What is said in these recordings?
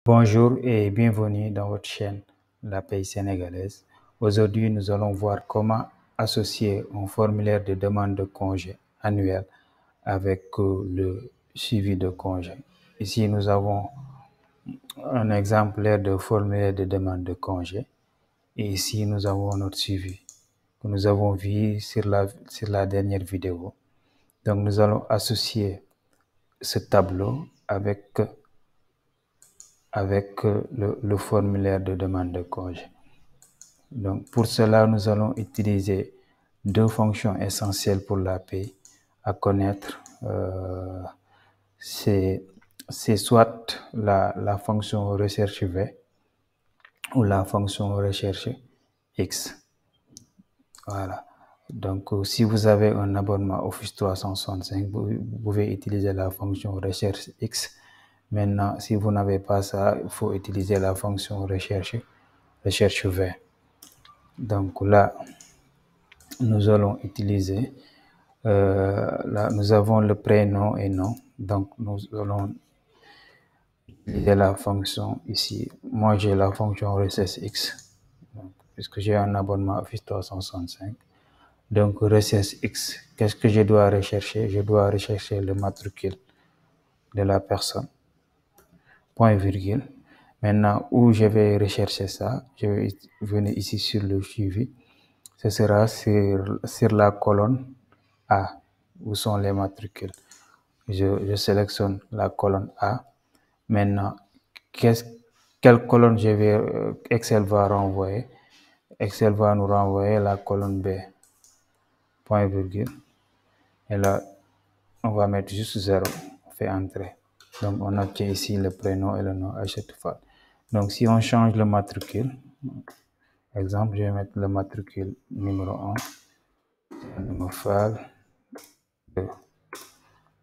Bonjour et bienvenue dans votre chaîne La Paye sénégalaise. Aujourd'hui, nous allons voir comment associer un formulaire de demande de congé annuel avec le suivi de congé. Ici, nous avons un exemplaire de formulaire de demande de congé et ici, nous avons notre suivi que nous avons vu sur la dernière vidéo. Donc, nous allons associer ce tableau avec le formulaire de demande de congé. Donc, pour cela, nous allons utiliser deux fonctions essentielles pour la paie à connaître. C'est soit la fonction recherche V ou la fonction recherche X. Voilà. Donc, si vous avez un abonnement Office 365, vous pouvez utiliser la fonction recherche X. Maintenant, si vous n'avez pas ça, il faut utiliser la fonction recherche V. Donc là, nous allons utiliser, là, nous avons le prénom et nom. Donc, nous allons utiliser la fonction ici. Moi, j'ai la fonction recherche X, puisque j'ai un abonnement Office 365. Donc, recherche X, qu'est-ce que je dois rechercher? Je dois rechercher le matricule de la personne, point virgule. Maintenant, où je vais rechercher ça? Je vais venir ici sur le suivi. Ce sera sur la colonne A, où sont les matricules. Je sélectionne la colonne A. Maintenant, quelle colonne Excel va renvoyer? Excel va nous renvoyer la colonne B, point virgule. Et là, on va mettre juste 0, on fait entrer. Donc, on obtient ici le prénom et le nom à chaque fois. Donc, si on change le matricule, exemple, je vais mettre le matricule numéro 1,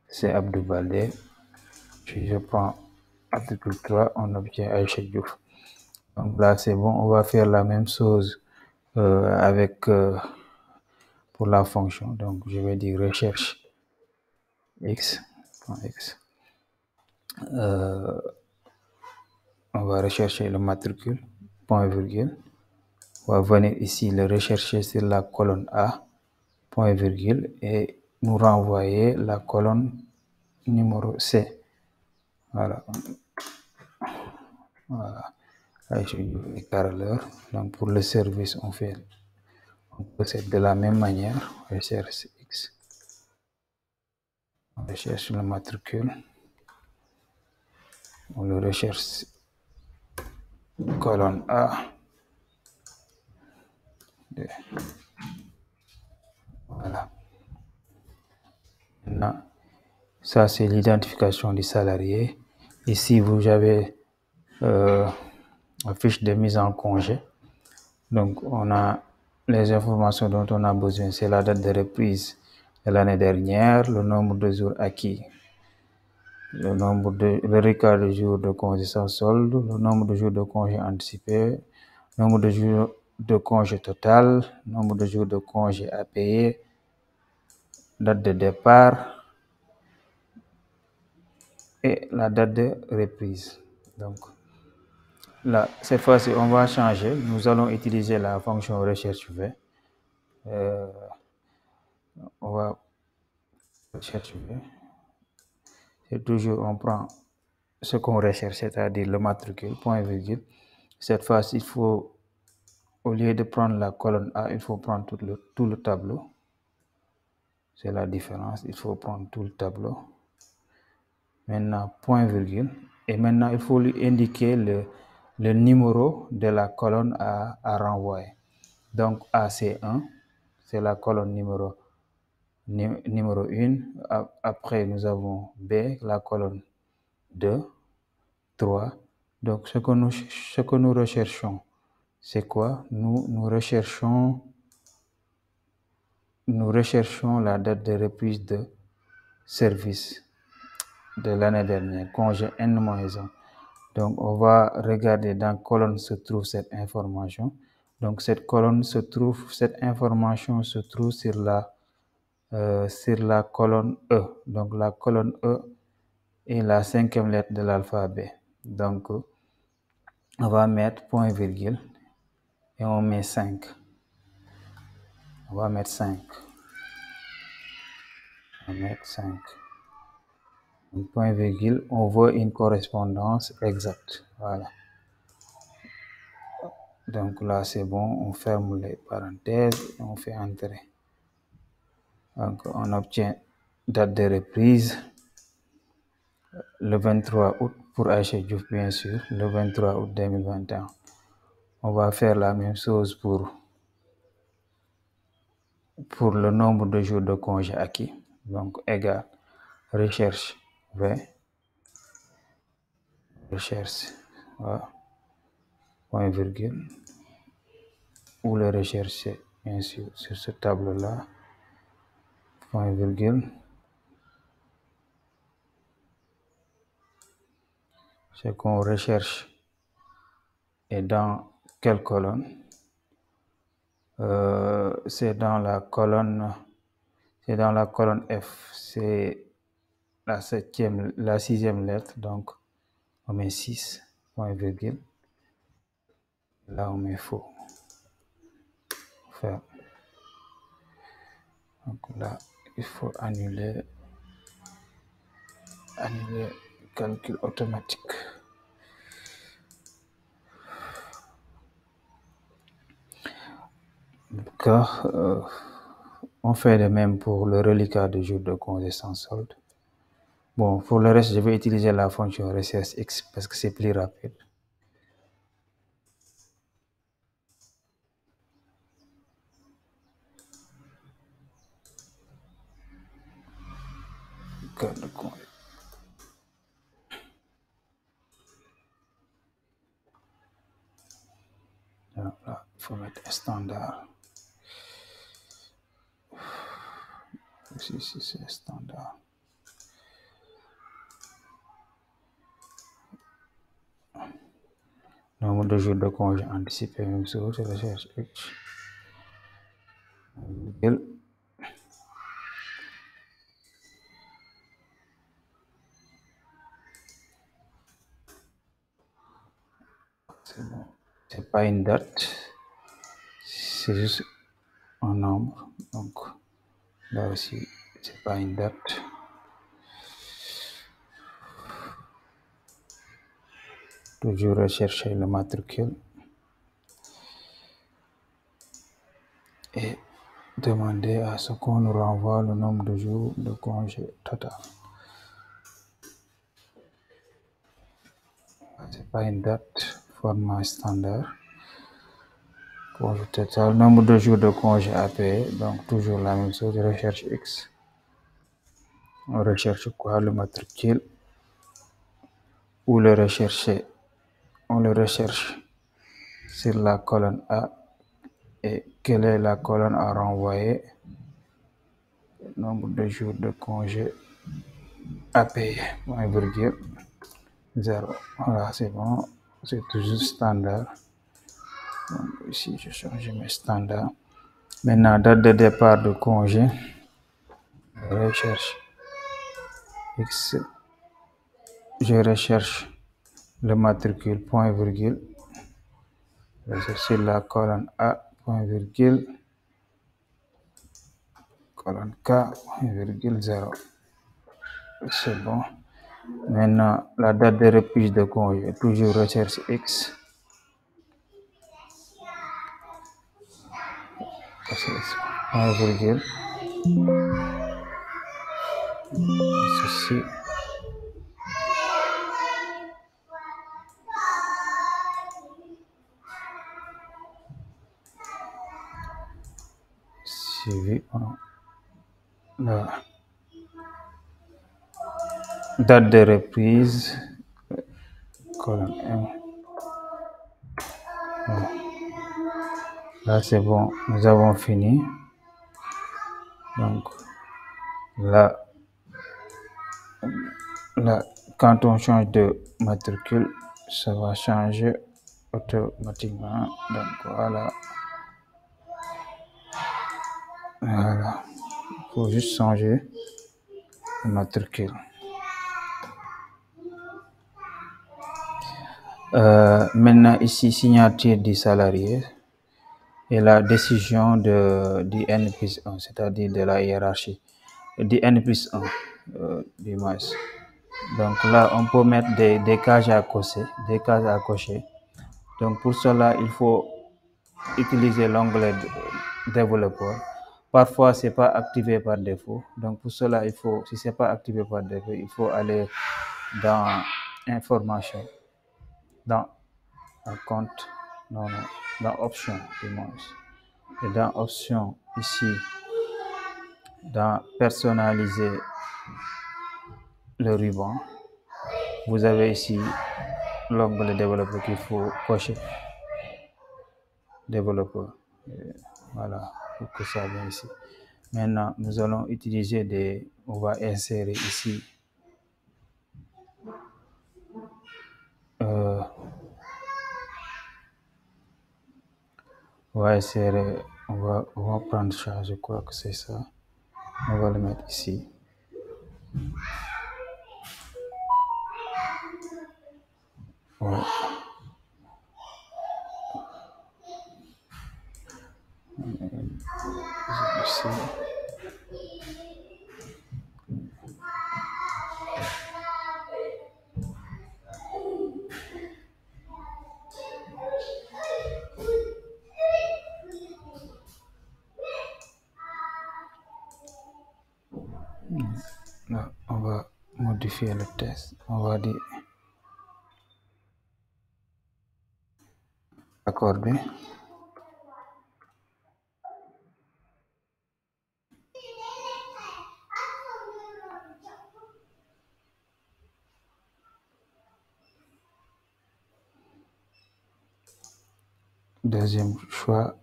c'est Abdou Baldé. Puis je prends matricule 3, on obtient Aïcha Diouf. Donc là, c'est bon, on va faire la même chose pour la fonction. Donc, je vais dire recherche X. On va rechercher le matricule, point virgule. On va venir ici le rechercher sur la colonne A, point virgule, et nous renvoyer la colonne numéro C. Voilà. Voilà. Donc pour le service, on procède de la même manière. Recherche X. On recherche le matricule. On le recherche colonne A. Voilà. Maintenant, ça c'est l'identification du salarié. Ici, vous avez la fiche de mise en congé. Donc, on a les informations dont on a besoin. C'est la date de reprise de l'année dernière, le nombre de jours acquis, le record de jours de congé sans solde, le nombre de jours de congé anticipé, le nombre de jours de congé total, le nombre de jours de congé à payer, date de départ et la date de reprise. Donc, là, cette fois-ci, on va changer. Nous allons utiliser la fonction recherche V. On va recherche V. C'est toujours, on prend ce qu'on recherche, c'est-à-dire le matricule, point virgule. Cette fois-ci, il faut, au lieu de prendre la colonne A, il faut prendre tout le tableau. C'est la différence. Il faut prendre tout le tableau. Maintenant, point virgule. Et maintenant, il faut lui indiquer le numéro de la colonne à renvoyer. Donc, A, c'est 1. C'est la colonne numéro 1. Après, nous avons B, la colonne 2, 3. Donc, ce que nous recherchons, c'est quoi? Nous recherchons la date de reprise de service de l'année dernière, congé N-1. Donc, on va regarder dans quelle colonne se trouve cette information. Donc, cette information se trouve sur la colonne E. Donc, la colonne E est la 5e lettre de l'alphabet. Donc, On va mettre point virgule et on met 5. On va mettre 5. On va mettre 5. Donc, point virgule, on veut une correspondance exacte. Voilà. Donc là, c'est bon, on ferme les parenthèses et on fait entrer. Donc, on obtient date de reprise, le 23 août pour Aïcha Diouf, bien sûr, le 23 août 2021. On va faire la même chose pour le nombre de jours de congé acquis. Donc, égal recherche V, recherche, voilà, point virgule, ou le rechercher, bien sûr, sur ce tableau-là, point virgule. Ce qu'on recherche est dans quelle colonne? C'est dans la colonne F, c'est la sixième lettre, donc on met 6, point virgule, là on met faux, faire. Donc là, il faut annuler calcul automatique. D'accord. On fait de même pour le reliquat de jours de congé sans solde. Bon, pour le reste, je vais utiliser la fonction recherche X parce que c'est plus rapide. Code de congé. Donc là, il faut mettre un standard. Ici, c'est standard. Nombre de jours de congé anticipé, même chose, recherche X. C'est bon. C'est pas une date, c'est juste un nombre. Donc là aussi, c'est pas une date. Toujours rechercher le matricule et demander à ce qu'on nous renvoie le nombre de jours de congé total. C'est pas une date, format standard. Congé total, nombre de jours de congé à payer, donc toujours la même chose, recherche X. On recherche quoi? Le matricule. Ou le rechercher. On le recherche sur la colonne A. Et quelle est la colonne à renvoyer? Nombre de jours de congé à payer, point virgule, 0. Voilà, c'est bon, c'est toujours standard. Donc ici, je change mes standards. Maintenant, date de départ de congé, recherche X, je recherche le matricule, point virgule, sur la colonne A, point virgule, colonne K, point virgule, 0. C'est bon. Maintenant, la date de reprise de congé, toujours recherche X. Point virgule. Ceci. Suivi par la date de reprise, colonne M. Voilà. Là, c'est bon, nous avons fini. Donc, là, quand on change de matricule, ça va changer automatiquement. Donc, voilà. Voilà. Il faut juste changer de matricule. Maintenant, ici, signature du salarié et la décision du N plus 1, c'est-à-dire de la hiérarchie, du N plus 1, du moins. Donc là, on peut mettre des cases à cocher, Donc pour cela, il faut utiliser l'onglet développeur. Parfois, c'est pas activé par défaut. Donc pour cela, si c'est pas activé par défaut, il faut aller dans information, dans compte, non, dans option du moins. Et dans option ici, dans personnaliser le ruban, vous avez ici l'onglet développeur qu'il faut cocher. Développeur. Voilà, pour que ça vienne ici. Maintenant, nous allons utiliser on va insérer ici on va insérer, on va prendre ça, je crois que c'est ça. On va le mettre ici. Ouais. Ici. Là, on va modifier le texte. On va dire accorder. Deuxième choix,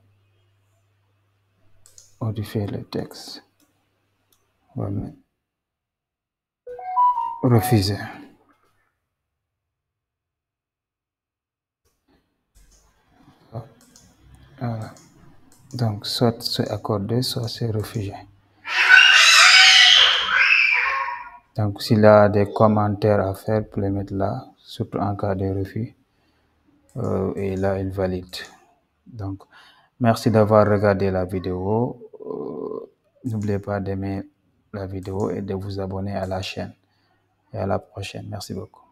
modifier le texte. On va mettre refuser. Voilà. Donc, soit c'est accordé, soit c'est refusé. Donc, s'il a des commentaires à faire, vous les mettre là, surtout en cas de refus. Et là, il valide. Donc, merci d'avoir regardé la vidéo. N'oubliez pas d'aimer la vidéo et de vous abonner à la chaîne. Et à la prochaine. Merci beaucoup.